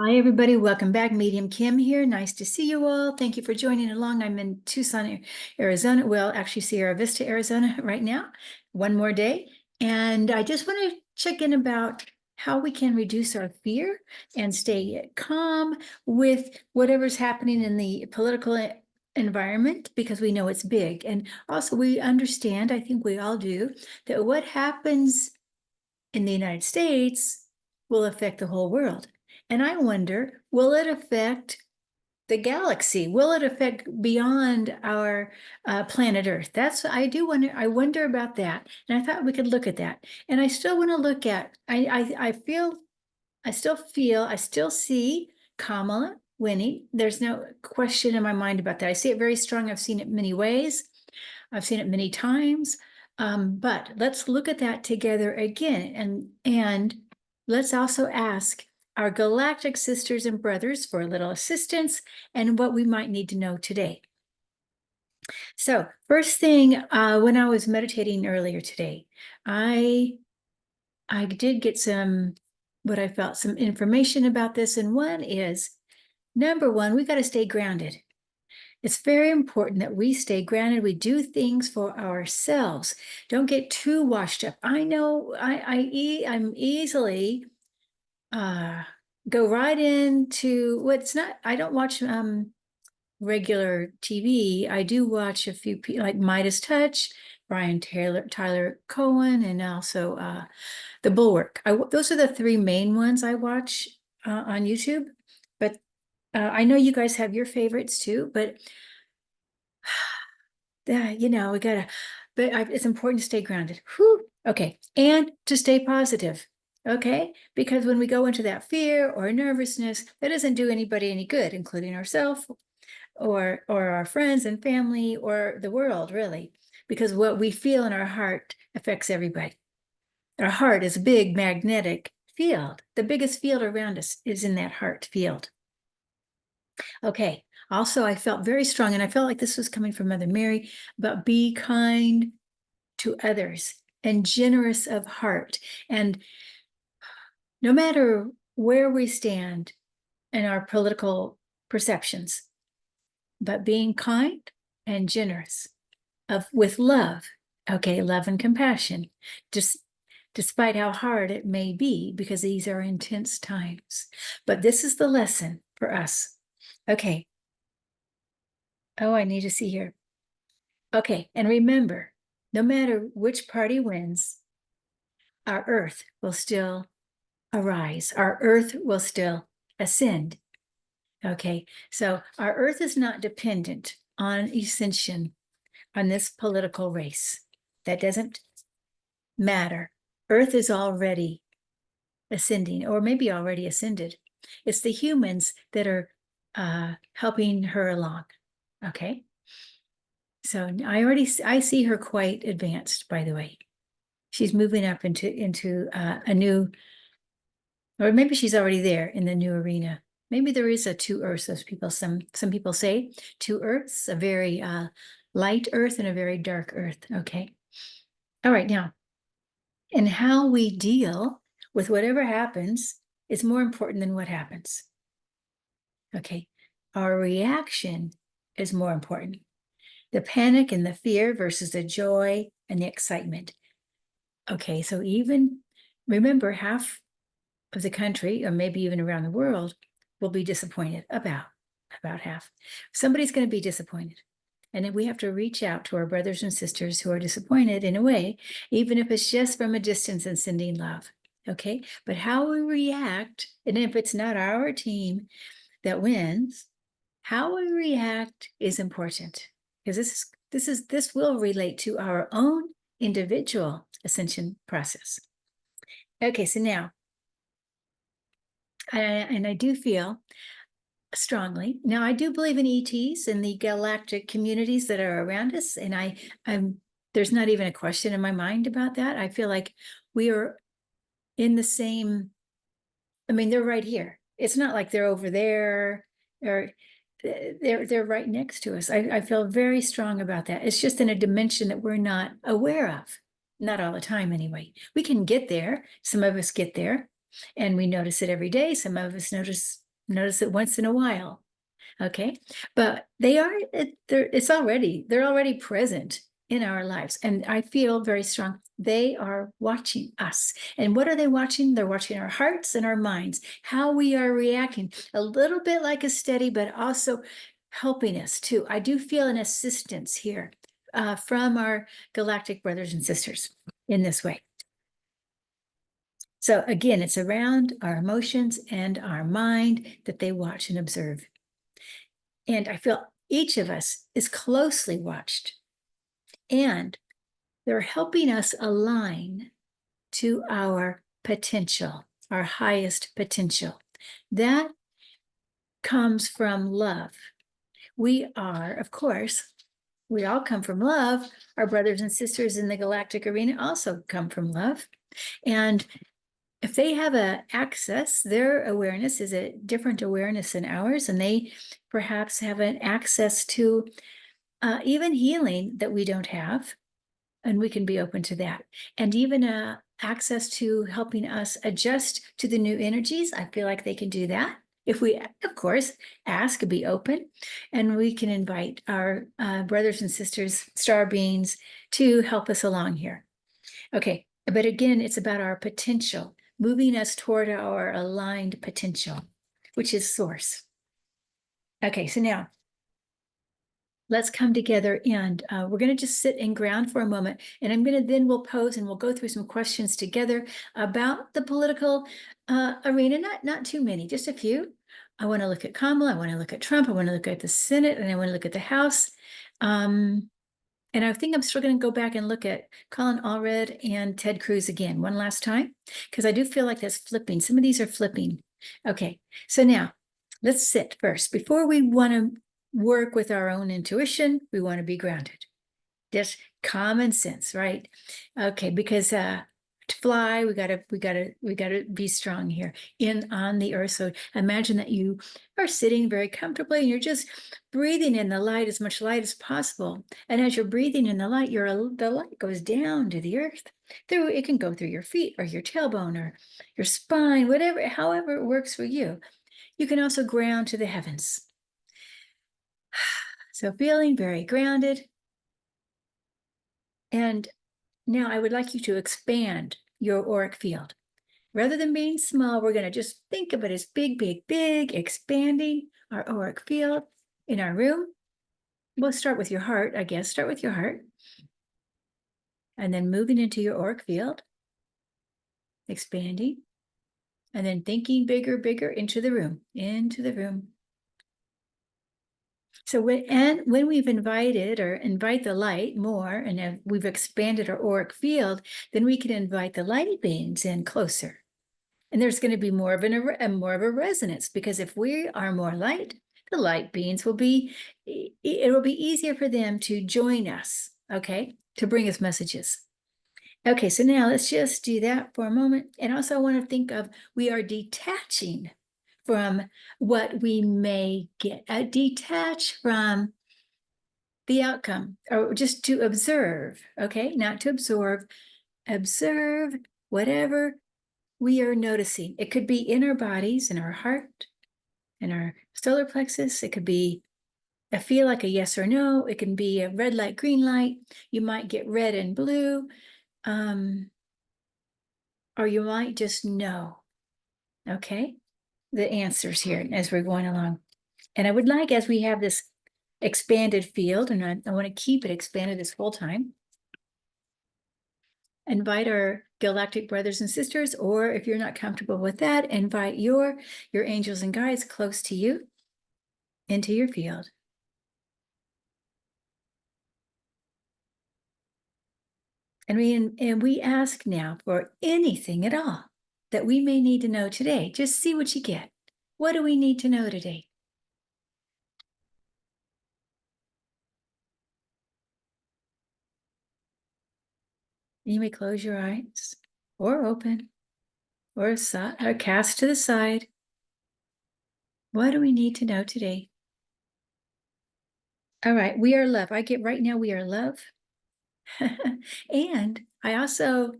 Hi, everybody. Welcome back. Medium Kim here. Nice to see you all. Thank you for joining along. I'm in Tucson, Arizona. Well, actually, Sierra Vista, Arizona right now. One more day. And I just want to check in about how we can reduce our fear and stay calm with whatever's happening in the political environment, because we know it's big. And also, we understand, I think we all do, that what happens in the United States will affect the whole world. And I wonder, will it affect the galaxy? Will it affect beyond our planet Earth? I do wonder. I wonder about that, and I thought we could look at that. And I still want to look at. I still see Kamala winning. There's no question in my mind about that. I see it very strong. I've seen it many ways. I've seen it many times. But let's look at that together again, and let's also ask our galactic sisters and brothers for a little assistance and what we might need to know today. So first thing, when I was meditating earlier today, I did get what I felt, some information about this. And one is, number one, we got to stay grounded. It's very important that we stay grounded. We do things for ourselves. Don't get too washed up. I know I'm easily go right into what's not. I don't watch regular TV. I do watch a few people like Midas Touch, Tyler Cohen, and also The Bulwark. Those are the three main ones I watch on YouTube. But I know you guys have your favorites too, but we gotta, it's important to stay grounded. Whew. Okay. And to stay positive. Okay. Because when we go into that fear or nervousness, that doesn't do anybody any good, including ourselves or our friends and family or the world, really. Because what we feel in our heart affects everybody. Our heart is a big magnetic field. The biggest field around us is in that heart field. Okay. Also, I felt very strong, and I felt like this was coming from Mother Mary, about be kind to others and generous of heart. And no matter where we stand in our political perceptions, but being kind and generous with love, okay, love and compassion, just despite how hard it may be, because these are intense times. But this is the lesson for us. Okay. Oh, I need to see here. Okay, and remember, no matter which party wins, our earth will still arise. Our earth will still ascend. Okay, so our earth is not dependent on ascension, on this political race. That doesn't matter. Earth is already ascending, or maybe already ascended. It's the humans that are helping her along. Okay. So I see her quite advanced, by the way. She's moving up into a new, or maybe she's already there in the new arena. Maybe there is a two earths, as some people say, two earths, a very light earth and a very dark earth. Okay. All right, now, and how we deal with whatever happens is more important than what happens. Okay. Our reaction is more important. The panic and the fear versus the joy and the excitement. Okay, so even remember, half of the country, or maybe even around the world, will be disappointed, about half. Somebody's going to be disappointed. And then we have to reach out to our brothers and sisters who are disappointed in a way, even if it's just from a distance, and sending love. Okay, but how we react, and if it's not our team that wins, how we react is important, because this will relate to our own individual ascension process. Okay, so now, and I do feel strongly, now I do believe in ETs and the galactic communities that are around us, and there's not even a question in my mind about that. I feel like we are in the same, I mean, they're right here. It's not like they're over there, or they're right next to us. I feel very strong about that. It's just in a dimension that we're not aware of. Not all the time, anyway. We can get there. Some of us get there, and we notice it every day. Some of us notice Notice it once in a while. Okay, but they're already present in our lives. And I feel very strong. They are watching us. And what are they watching? They're watching our hearts and our minds, how we are reacting, a little bit like a steady, but also helping us too. I do feel an assistance here from our galactic brothers and sisters in this way. So again, it's around our emotions and our mind that they watch and observe. And I feel each of us is closely watched, and they're helping us align to our potential, our highest potential. That comes from love. We are, of course, we all come from love. Our brothers and sisters in the galactic arena also come from love. And if they have access, their awareness is a different awareness than ours, and they perhaps have an access to even healing that we don't have, and we can be open to that. And even access to helping us adjust to the new energies. I feel like they can do that. If we, of course, ask and be open, and we can invite our brothers and sisters, star beings, to help us along here. Okay, but again, it's about our potential, moving us toward our aligned potential, which is source. Okay, so now let's come together, and we're going to just sit and ground for a moment, and I'm going to then we'll pose and we'll go through some questions together about the political arena. Not too many, just a few. I want to look at Kamala, I want to look at Trump, I want to look at the Senate, and I want to look at the House. And I think I'm still going to go back and look at Colin Allred and Ted Cruz again one last time, because I do feel like that's flipping. Some of these are flipping. Okay, so now let's sit first. Before we want to work with our own intuition, we want to be grounded. Just common sense, right? Okay, because to fly, we gotta be strong here on the earth. So imagine that you are sitting very comfortably and you're just breathing in the light, as much light as possible. And as you're breathing in the light, the light goes down to the earth. It can go through your feet or your tailbone or your spine, whatever, however it works for you. You can also ground to the heavens. So feeling very grounded. And now I would like you to expand your auric field. Rather than being small, we're going to just think of it as big, big, big, expanding our auric field in our room. We'll start with your heart, I guess. Start with your heart. And then moving into your auric field, expanding. And then thinking bigger, bigger into the room, into the room. So when we've invited or invite the light more, and we've expanded our auric field, then we can invite the light beings in closer. And there's going to be more of a resonance, because if we are more light, the light beings it will be easier for them to join us, okay, to bring us messages. Okay, so now let's just do that for a moment. And also I want to think of, we are detaching from what we may get, detach from the outcome, or just to observe, okay, not to absorb, observe whatever we are noticing. It could be in our bodies, in our heart, in our solar plexus. It could be a feel like a yes or no. It can be a red light, green light. You might get red and blue, or you might just know, okay, the answers here as we're going along. And I would like, as we have this expanded field, and I want to keep it expanded this whole time, invite our galactic brothers and sisters, or if you're not comfortable with that, invite your angels and guides close to you into your field. And we ask now for anything at all that we may need to know today. Just see what you get. What do we need to know today? You may close your eyes or open or cast to the side. What do we need to know today? All right, we are love. I get right now, we are love. And I also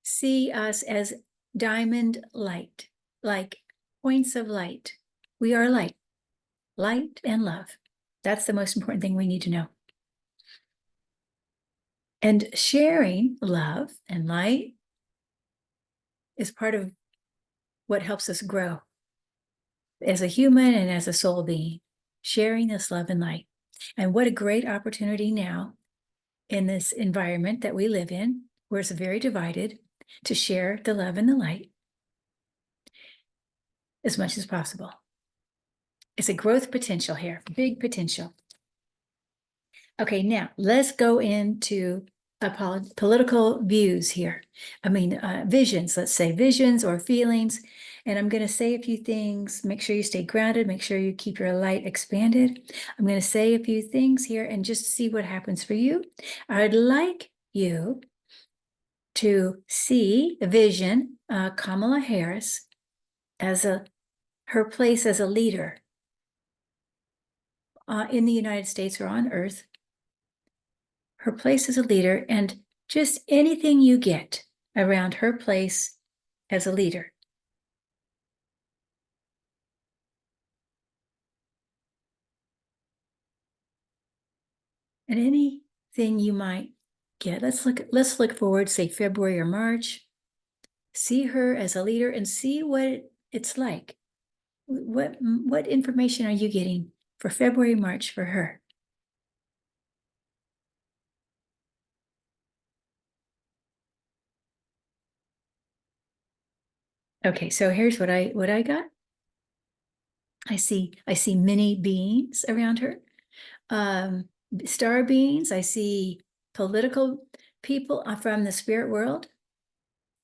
see us as diamond light, like points of light. We are light and love. That's the most important thing we need to know. And sharing love and light is part of what helps us grow as a human and as a soul being, sharing this love and light. And what a great opportunity now in this environment that we live in, where it's very divided, to share the love and the light as much as possible. It's a growth potential here, big potential. Okay, now let's go into political views here. I mean, visions, let's say visions or feelings. And I'm going to say a few things. Make sure you stay grounded. Make sure you keep your light expanded. I'm going to say a few things here and just see what happens for you. I'd like you to see a vision, Kamala Harris, as her place as a leader in the United States or on Earth. Her place as a leader, and just anything you get around her place as a leader. And anything you might get. Let's look forward, say February or March. See her as a leader and see what it's like. What information are you getting for February, March for her? Okay, so here's what I got. I see many beings around her. Star beings. I see political people from the spirit world.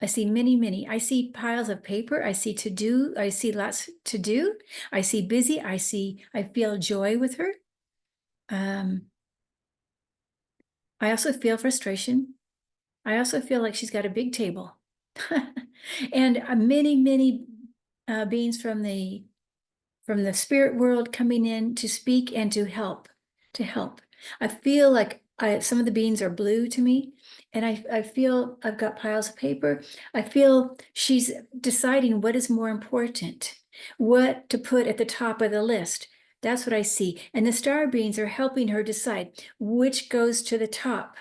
I see many. I see piles of paper. I see to do. I see lots to do. I see busy. I feel joy with her. I also feel frustration. I also feel like she's got a big table. And many beings from the spirit world coming in to speak and to help. I feel like some of the beings are blue to me, and I feel I've got piles of paper. I feel she's deciding what is more important, what to put at the top of the list. That's what I see. And the star beings are helping her decide which goes to the top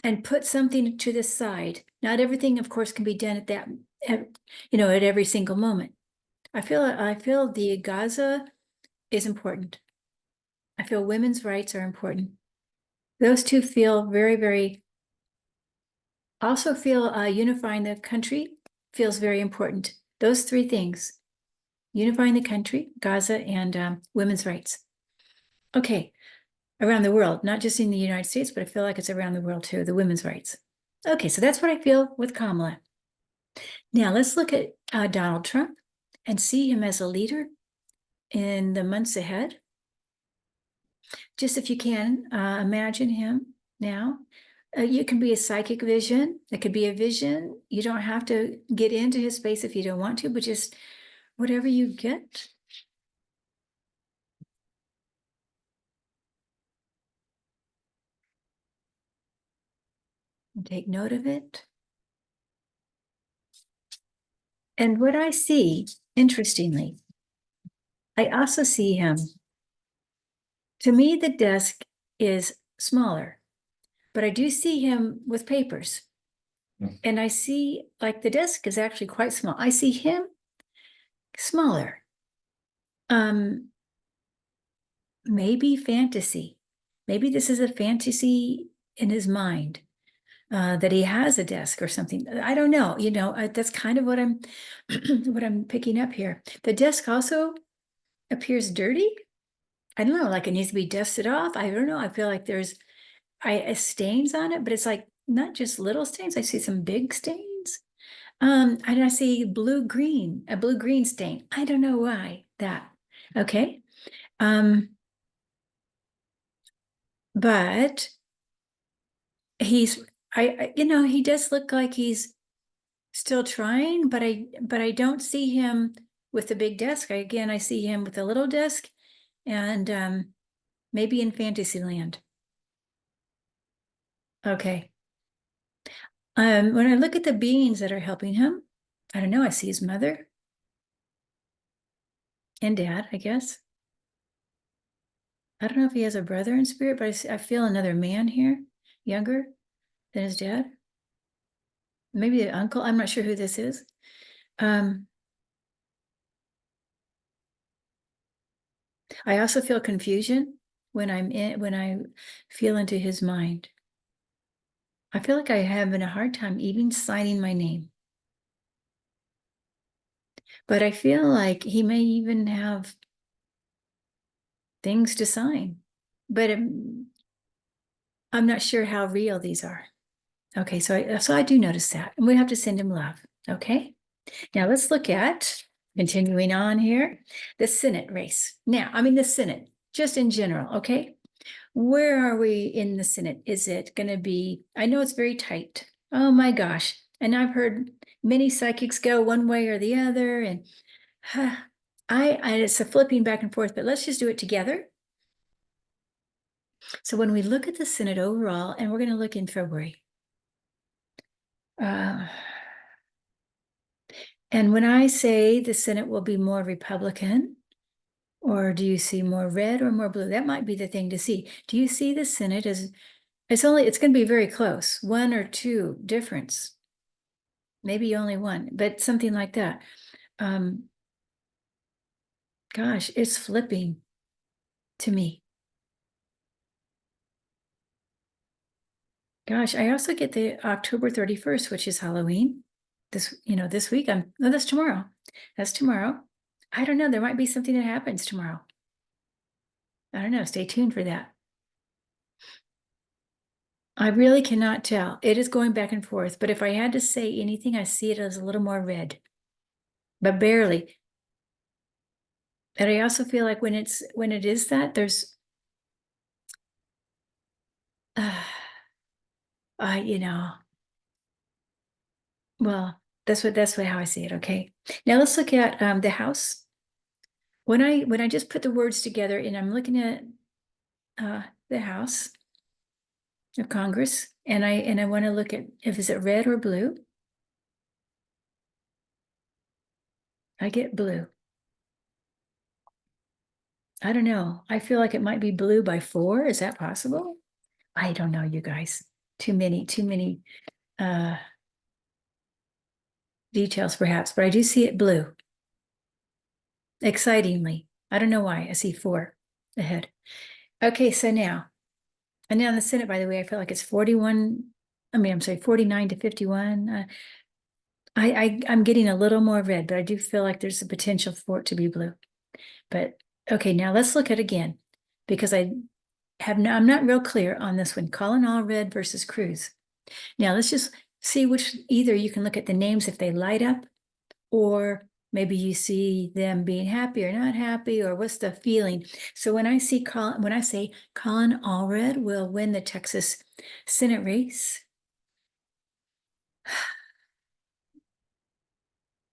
and put something to the side. Not everything, of course, can be done at every single moment. I feel the Gaza is important. I feel women's rights are important. Those two feel very, also feel unifying the country feels very important. Those three things, unifying the country, Gaza, and women's rights. Okay, around the world, not just in the United States, but I feel like it's around the world too, the women's rights. Okay, so that's what I feel with Kamala. Now let's look at Donald Trump and see him as a leader in the months ahead. Just if you can, imagine him now. You can be a psychic vision. It could be a vision. You don't have to get into his space if you don't want to, but just whatever you get. Take note of it. And what I see, interestingly, I also see him. To me, the desk is smaller, but I do see him with papers. And I see, like, the desk is actually quite small. I see him smaller. Maybe fantasy. Maybe this is a fantasy in his mind, that he has a desk or something. I don't know. That's kind of what I'm what I'm picking up here. The desk also appears dirty. I don't know, like it needs to be dusted off. I don't know. I feel like there's stains on it, but it's like not just little stains. I see some big stains. And I see a blue green stain. I don't know why that. Okay. But he does look like he's still trying, but I don't see him with the big desk. I see him with a little desk, and maybe in Fantasyland. Okay. When I look at the beings that are helping him, I don't know, I see his mother. and dad, I guess. I don't know if he has a brother in spirit, but I feel another man here, younger than his dad. Maybe an uncle. I'm not sure who this is. I also feel confusion when when I feel into his mind. I feel like I have a hard time even signing my name. But I feel like he may even have things to sign. But I'm not sure how real these are. Okay, so I do notice that. And we have to send him love. Okay. Now let's look at, continuing on here, the Senate race. Now, I mean the Senate, just in general, okay? Where are we in the Senate? Is it going to be, I know it's very tight. Oh my gosh. And I've heard many psychics go one way or the other. And it's a flipping back and forth, but let's just do it together. So when we look at the Senate overall, and we're going to look in February. And when I say the Senate will be more Republican, or do you see more red or more blue? That might be the thing to see. Do you see the Senate as it's going to be very close, 1 or 2 difference, maybe only 1, but something like that. Gosh, it's flipping to me. Gosh, I also get the October 31st, which is Halloween. This week no, that's tomorrow. That's tomorrow. I don't know. There might be something that happens tomorrow. I don't know. Stay tuned for that. I really cannot tell. It is going back and forth, but if I had to say anything, I see it as a little more red, but barely. And I also feel like when it is that, there's, you know, well, that's how I see it. Okay. Now let's look at the House. When I just put the words together and I'm looking at the House of Congress, and I want to look at if is it red or blue. I get blue. I don't know. I feel like it might be blue by 4. Is that possible? I don't know, you guys. Too many details perhaps, but I do see it blue. Excitingly. I don't know why. I see 4 ahead. Okay, so now, and now in the Senate, by the way, I feel like it's 41. I'm sorry, 49 to 51. I'm getting a little more red, but I do feel like there's a potential for it to be blue. But okay, now let's look at it again, because I'm not real clear on this one. Colin Allred versus Cruz. Now let's just see which, either you can look at the names if they light up, or maybe you see them being happy or not happy, or what's the feeling. So when I say Colin Allred will win the Texas Senate race,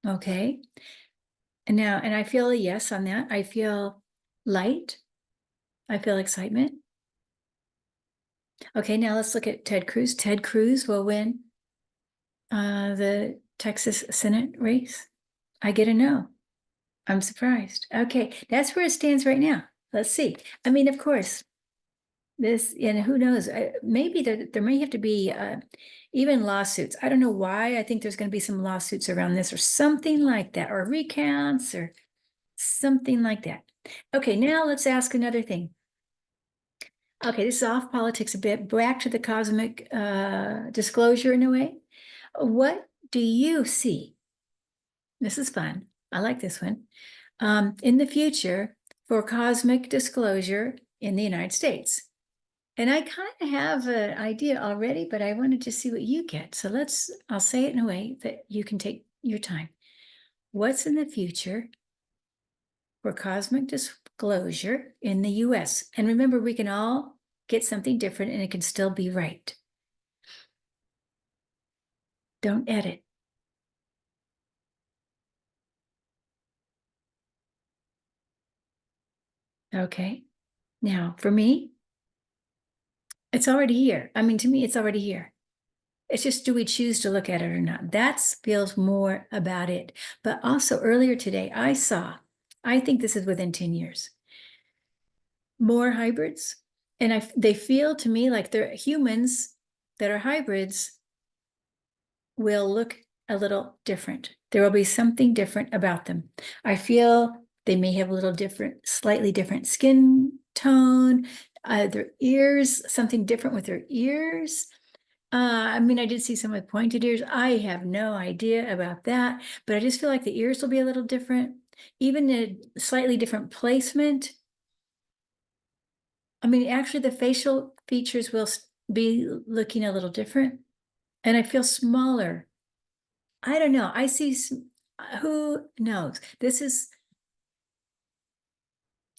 okay. And I feel a yes on that. I feel light. I feel excitement. Okay, now let's look at Ted Cruz. Ted Cruz will win the Texas Senate race. I get a no. I'm surprised. Okay, that's where it stands right now. Let's see. I mean, of course, and who knows, maybe there may have to be even lawsuits. I don't know why. I think there's going to be some lawsuits around this or something like that, or recounts or something like that. Okay, now let's ask another thing. Okay, this is off politics a bit, back to the cosmic disclosure in a way. What do you see? This is fun. I like this one. In the future for cosmic disclosure in the United States. And I kind of have an idea already, but I wanted to see what you get. So I'll say it in a way that you can take your time. What's in the future for cosmic disclosure in the US? And remember, we can all get something different and it can still be right. Don't edit. Okay. Now, for me, it's already here. I mean, to me, it's already here. It's just, do we choose to look at it or not? That feels more about it. But also earlier today, I saw I think this is within 10 years. More hybrids. And they feel to me like they're humans that are hybrids will look a little different. There will be something different about them. I feel they may have a little different, slightly different skin tone, their ears, something different with their ears. I mean, I did see some with pointed ears. I have no idea about that, but I just feel like the ears will be a little different, even a slightly different placement. I mean, actually, the facial features will be looking a little different, and I feel smaller. I don't know. I see, who knows?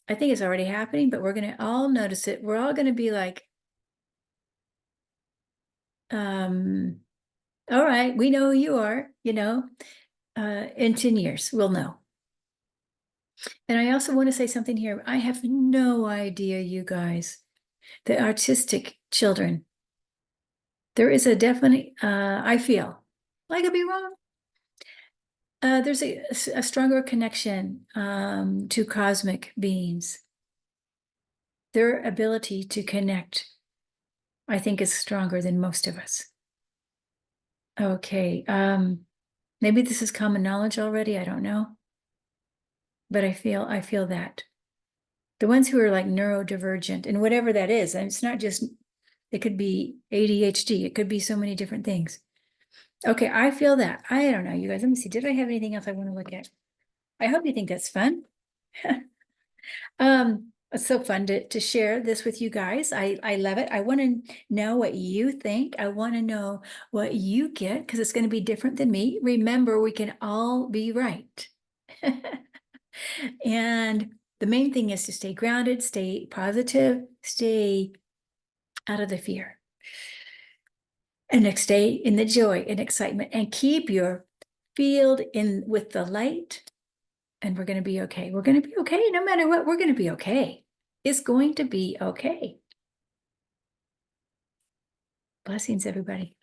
I think it's already happening, but we're going to all notice it. We're all going to be like, all right, we know who you are, in 10 years, we'll know. And I also want to say something here. I have no idea, you guys, the artistic children. There is a definite, I feel, I could be wrong. There's a stronger connection to cosmic beings. Their ability to connect, I think, is stronger than most of us. Okay, maybe this is common knowledge already, I don't know. But I feel that. The ones who are like neurodivergent and whatever that is, and it's not just, it could be ADHD, it could be so many different things. Okay, I feel that. I don't know, you guys, let me see, did I have anything else I want to look at? I hope you think that's fun. It's so fun to share this with you guys. I love it. I want to know what you think. I want to know what you get because it's going to be different than me. Remember, we can all be right. And the main thing is to stay grounded, stay positive, stay out of the fear. And stay in the joy and excitement and keep your field in with the light. And we're going to be okay. We're going to be okay. No matter what, we're going to be okay. It's going to be okay. Blessings, everybody.